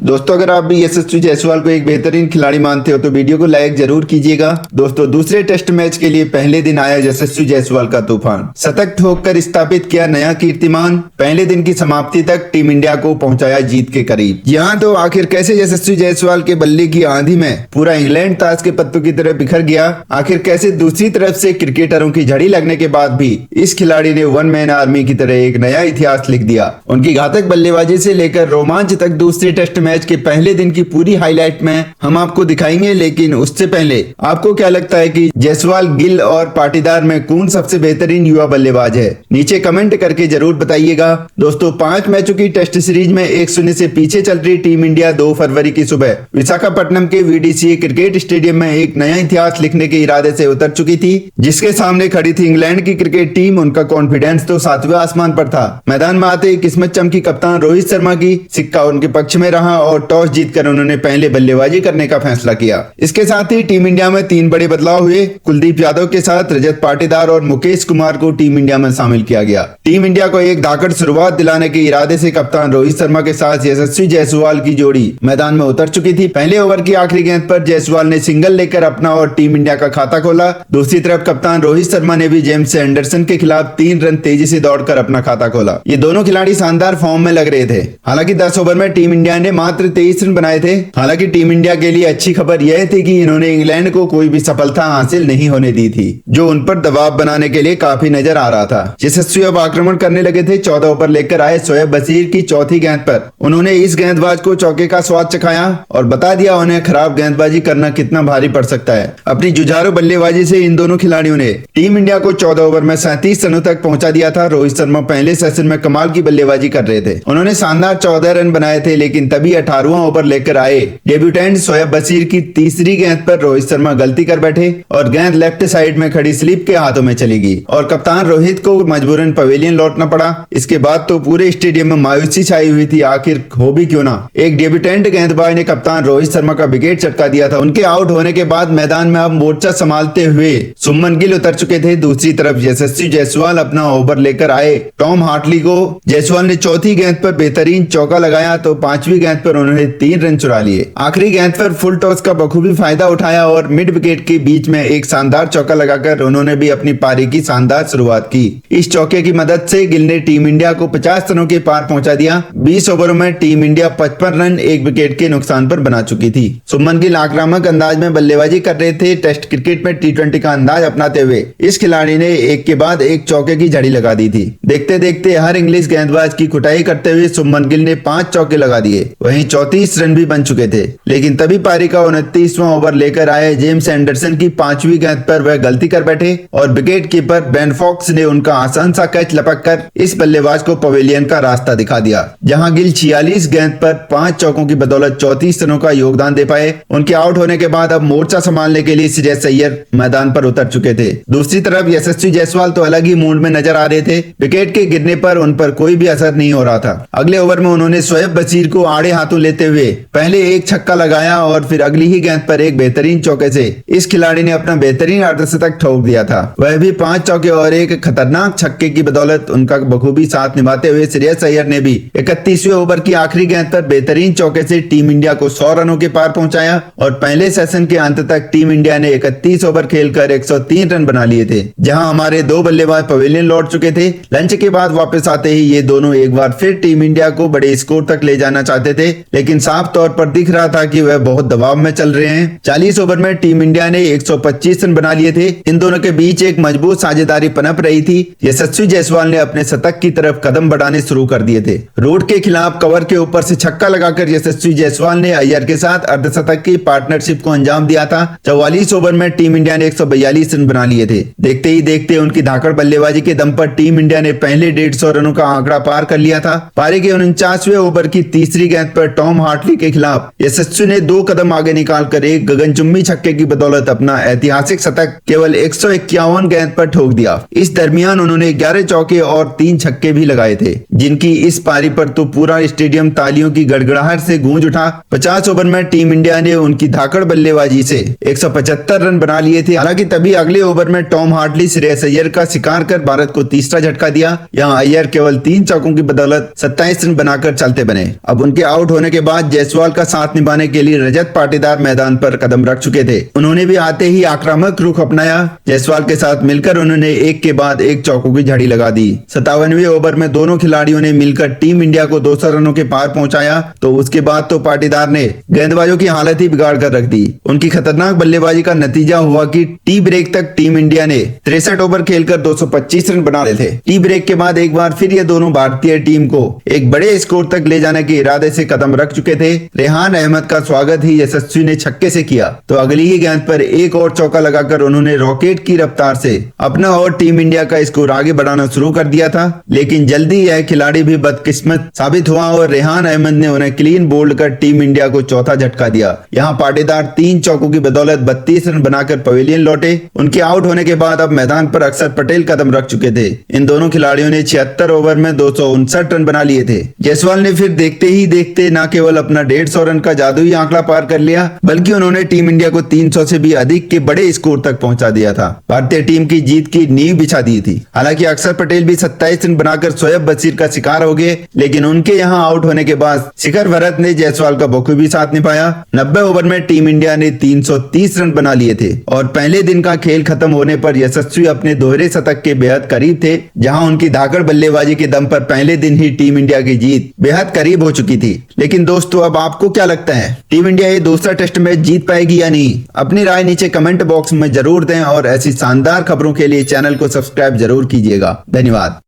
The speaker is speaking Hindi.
दोस्तों अगर आप भी यशस्वी जायसवाल को एक बेहतरीन खिलाड़ी मानते हो तो वीडियो को लाइक जरूर कीजिएगा। दोस्तों दूसरे टेस्ट मैच के लिए पहले दिन आया यशस्वी जायसवाल का तूफान, शतक ठोककर स्थापित किया नया कीर्तिमान, पहले दिन की समाप्ति तक टीम इंडिया को पहुंचाया जीत के करीब। यहाँ तो आखिर कैसे यशस्वी जायसवाल के बल्ले की आंधी में पूरा इंग्लैंड ताश के पत्तों की तरह बिखर गया। आखिर कैसे दूसरी तरफ से क्रिकेटरों की झड़ी लगने के बाद भी इस खिलाड़ी ने वन मैन आर्मी की तरह एक नया इतिहास लिख दिया। उनकी घातक बल्लेबाजी से लेकर रोमांच तक दूसरे टेस्ट मैच के पहले दिन की पूरी हाईलाइट में हम आपको दिखाएंगे। लेकिन उससे पहले आपको क्या लगता है कि जायसवाल, गिल और पाटीदार में कौन सबसे बेहतरीन युवा बल्लेबाज है? नीचे कमेंट करके जरूर बताइएगा। दोस्तों 5 मैचों की टेस्ट सीरीज में 1-0 से पीछे चल रही टीम इंडिया 2 फरवरी की सुबह विशाखापट्टनम के VDCA क्रिकेट स्टेडियम में एक नया इतिहास लिखने के इरादे से उतर चुकी थी, जिसके सामने खड़ी थी इंग्लैंड की क्रिकेट टीम। उनका कॉन्फिडेंस तो 7वें आसमान पर था। मैदान में आते ही किस्मत चमकी कप्तान रोहित शर्मा की, सिक्का उनके पक्ष में रहा और टॉस जीतकर उन्होंने पहले बल्लेबाजी करने का फैसला किया। इसके साथ ही टीम इंडिया में 3 बड़े बदलाव हुए। कुलदीप यादव के साथ रजत पाटीदार और मुकेश कुमार को टीम इंडिया में शामिल किया गया। टीम इंडिया को एक धाकड़ शुरुआत दिलाने के इरादे से कप्तान रोहित शर्मा के साथ यशस्वी जायसवाल की जोड़ी मैदान में उतर चुकी थी। पहले ओवर की आखिरी गेंद पर जायसवाल ने सिंगल लेकर अपना और टीम इंडिया का खाता खोला। दूसरी तरफ कप्तान रोहित शर्मा ने भी जेम्स एंडरसन के खिलाफ 3 रन तेजी से दौड़कर अपना खाता खोला। ये दोनों खिलाड़ी शानदार फॉर्म में लग रहे थे। हालांकि 10 ओवर में टीम इंडिया ने मात्र 23 रन बनाए थे। हालांकि टीम इंडिया के लिए अच्छी खबर यह थी कि इन्होंने इंग्लैंड को कोई भी सफलता हासिल नहीं होने दी थी, जो उन पर दबाव बनाने के लिए काफी नजर आ रहा था। यशस्वी अब आक्रमण करने लगे थे। 14 ओवर लेकर आए शोएब बशीर की चौथी गेंद पर उन्होंने इस गेंदबाज को चौके का स्वाद चखाया और बता दिया उन्हें खराब गेंदबाजी करना कितना भारी पड़ सकता है। अपनी जुझारू बल्लेबाजी से इन दोनों खिलाड़ियों ने टीम इंडिया को 14 ओवर में 37 रनों तक पहुंचा दिया था। रोहित शर्मा पहले सेशन में कमाल की बल्लेबाजी कर रहे थे। उन्होंने शानदार 14 रन बनाए थे, लेकिन तभी 18वां ओवर लेकर आए डेब्यूटेंट शोएब बशीर की तीसरी गेंद पर रोहित शर्मा गलती कर बैठे और गेंद लेफ्ट साइड में खड़ी स्लिप के हाथों में चली गई और कप्तान रोहित को मजबूरन पवेलियन लौटना पड़ा। इसके बाद तो पूरे स्टेडियम में मायूसी छाई हुई थी। आखिर हो भी क्यों ना, एक डेब्यूटेंट गेंदबाज ने कप्तान रोहित शर्मा का विकेट चटका दिया था। उनके आउट होने के बाद मैदान में अब मोर्चा संभालते हुए सुमन गिल उतर चुके थे। दूसरी तरफ यशस्वी जायसवाल अपना ओवर लेकर आए। टॉम हार्टली को जायसवाल ने चौथी गेंद पर बेहतरीन चौका लगाया तो 5वीं गेंद पर उन्होंने 3 रन चुरा लिए। आखिरी गेंद पर फुल टॉस का बखूबी फायदा उठाया और मिड विकेट के बीच में एक शानदार चौका लगाकर उन्होंने भी अपनी पारी की शानदार शुरुआत की। इस चौके की मदद से गिल ने टीम इंडिया को 50 रनों के पार पहुंचा दिया। 20 ओवरों में टीम इंडिया 55 रन 1 विकेट के नुकसान पर बना चुकी थी। सुमन गिल आक्रामक अंदाज में बल्लेबाजी कर रहे थे। टेस्ट क्रिकेट में T20 का अंदाज अपनाते हुए इस खिलाड़ी ने एक के बाद एक चौके की झड़ी लगा दी थी। देखते देखते हर इंग्लिश गेंदबाज की कुटाई करते हुए सुमन गिल ने 5 चौके लगा दिए। वहीं 34 रन भी बन चुके थे। लेकिन तभी पारी का 29वां ओवर लेकर आए जेम्स एंडरसन की 5वीं गेंद पर वह गलती कर बैठे और विकेट कीपर बेन फॉक्स ने उनका आसान सा कैच लपककर इस बल्लेबाज को पवेलियन का रास्ता दिखा दिया। जहां गिल 46 गेंद पर 5 चौकों की बदौलत 34 रनों का योगदान दे पाए। उनके आउट होने के बाद अब मोर्चा संभालने के लिए श्रेयस अय्यर मैदान पर उतर चुके थे। दूसरी तरफ यशस्वी जायसवाल तो अलग ही मूड में नजर आ रहे थे। विकेट के गिरने पर उन पर कोई भी असर नहीं हो रहा था। अगले ओवर में उन्होंने शोएब बशीर को आड़े हाथों लेते हुए पहले एक छक्का लगाया और फिर अगली ही गेंद पर एक बेहतरीन चौके से इस खिलाड़ी ने अपना बेहतरीन अर्धशतक ठोक दिया था। वह भी 5 चौके और एक खतरनाक छक्के की बदौलत उनका बखूबी साथ निभाते हुए श्रेयस अय्यर ने भी 31वें ओवर की आखिरी गेंद पर बेहतरीन चौके से टीम इंडिया को 100 रनों के पार पहुंचाया और पहले सेशन के अंत तक टीम इंडिया ने 31 ओवर खेलकर 103 रन बना लिए थे। जहां हमारे 2 बल्लेबाज पवेलियन लौट चुके थे। लंच के बाद वापस आते ही ये दोनों एक बार फिर टीम इंडिया को बड़े स्कोर तक ले जाना चाहते थे, लेकिन साफ तौर पर दिख रहा था कि वह बहुत दबाव में चल रहे हैं। 40 ओवर में टीम इंडिया ने 125 रन बना लिए थे। इन दोनों के बीच एक मजबूत साझेदारी पनप रही थी। यशस्वी जायसवाल ने अपने शतक की तरफ कदम बढ़ाने शुरू कर दिए थे। रोड के खिलाफ कवर के ऊपर से छक्का लगाकर यशस्वी जायसवाल ने अय्यर के साथ अर्धशतक की पार्टनरशिप को अंजाम दिया था। 44 ओवर में टीम इंडिया ने 142 रन बना लिए थे। देखते ही देखते उनकी धाकड़ बल्लेबाजी के दम पर टीम इंडिया ने पहले 150 रनों का आंकड़ा पार कर लिया था। पारी के 49वें ओवर की तीसरी गेंद पर टॉम हार्टली के खिलाफ यशस्वी ने 2 कदम आगे निकालकर एक गगनचुंबी छक्के की बदौलत अपना ऐतिहासिक शतक केवल 151 गेंद पर ठोक दिया। इस दरमियान उन्होंने 11 चौके और 3 छक्के भी लगाए थे, जिनकी इस पारी पर तो पूरा स्टेडियम तालियों की गड़गड़ाहट से गूंज उठा। 50 ओवर में टीम इंडिया ने उनकी धाकड़ बल्लेबाजी से 175 रन बना लिए थे। हालांकि तभी अगले ओवर में टॉम हार्टली श्रेयस अय्यर का शिकार कर भारत को तीसरा झटका दिया। यहां अय्यर केवल 3 चौकों की बदौलत 27 रन बनाकर चलते बने। अब उनके आउट होने के बाद जायसवाल का साथ निभाने के लिए रजत पाटीदार मैदान पर कदम रख चुके थे। उन्होंने भी आते ही आक्रामक रुख अपनाया। जायसवाल के साथ मिलकर उन्होंने एक के बाद एक चौकों की झड़ी लगा दी। 57वें ओवर में दोनों खिलाड़ियों ने मिलकर टीम इंडिया को 200 रनों के पार पहुंचाया। तो उसके बाद तो पाटीदार ने गेंदबाजों की हालत ही बिगाड़ कर रख दी। उनकी खतरनाक बल्लेबाजी का नतीजा हुआ कि टी ब्रेक तक टीम इंडिया ने 63 ओवर खेलकर 225 रन बना रहे थे। टी ब्रेक के बाद एक बार फिर ये दोनों भारतीय टीम को एक बड़े स्कोर तक ले जाने के इरादे से कदम रख चुके थे। रेहान अहमद का स्वागत ही यशस्वी ने छक्के से किया तो अगली ही गेंद पर एक और चौका लगाकर उन्होंने रॉकेट की रफ्तार से अपना और टीम इंडिया का स्कोर आगे बढ़ाना शुरू कर दिया था। लेकिन जल्दी यह खिलाड़ी भी बदकिस्मत साबित हुआ और रेहान अहमद ने उन्हें क्लीन बोल्ड कर टीम इंडिया को चौथा झटका दिया। यहाँ पाटीदार 3 चौकों की बदौलत 32 रन बनाकर पवेलियन लौटे। उनके आउट होने के बाद अब मैदान पर अक्षर पटेल कदम रख चुके थे। इन दोनों खिलाड़ियों ने 76 ओवर में 259 रन बना लिए थे। जायसवाल ने फिर देखते ही देखते न केवल अपना 150 रन का जादुई आंकड़ा पार कर लिया बल्कि उन्होंने टीम इंडिया को 300 से भी अधिक के बड़े स्कोर तक पहुंचा दिया था। भारतीय टीम की जीत की नींव बिछा दी थी। हालांकि अक्षर पटेल भी 27 रन बनाकर शोएब बशीर का शिकार हो गए, लेकिन उनके यहाँ आउट होने के बाद शिखर भरत ने जायसवाल का बखूबी साथ निभाया। 90 ओवर में टीम इंडिया ने 330 रन बना लिए थे और पहले दिन का खेल खत्म होने पर यशस्वी अपने दोहरे शतक के बेहद करीब थे। जहां उनकी धाकड़ बल्लेबाजी के दम पर पहले दिन ही टीम इंडिया की जीत बेहद करीब हो चुकी थी। लेकिन दोस्तों, अब आपको क्या लगता है, टीम इंडिया ये दूसरा टेस्ट मैच जीत पाएगी या नहीं? अपनी राय नीचे कमेंट बॉक्स में जरूर दें और ऐसी शानदार खबरों के लिए चैनल को सब्सक्राइब जरूर कीजिएगा। धन्यवाद।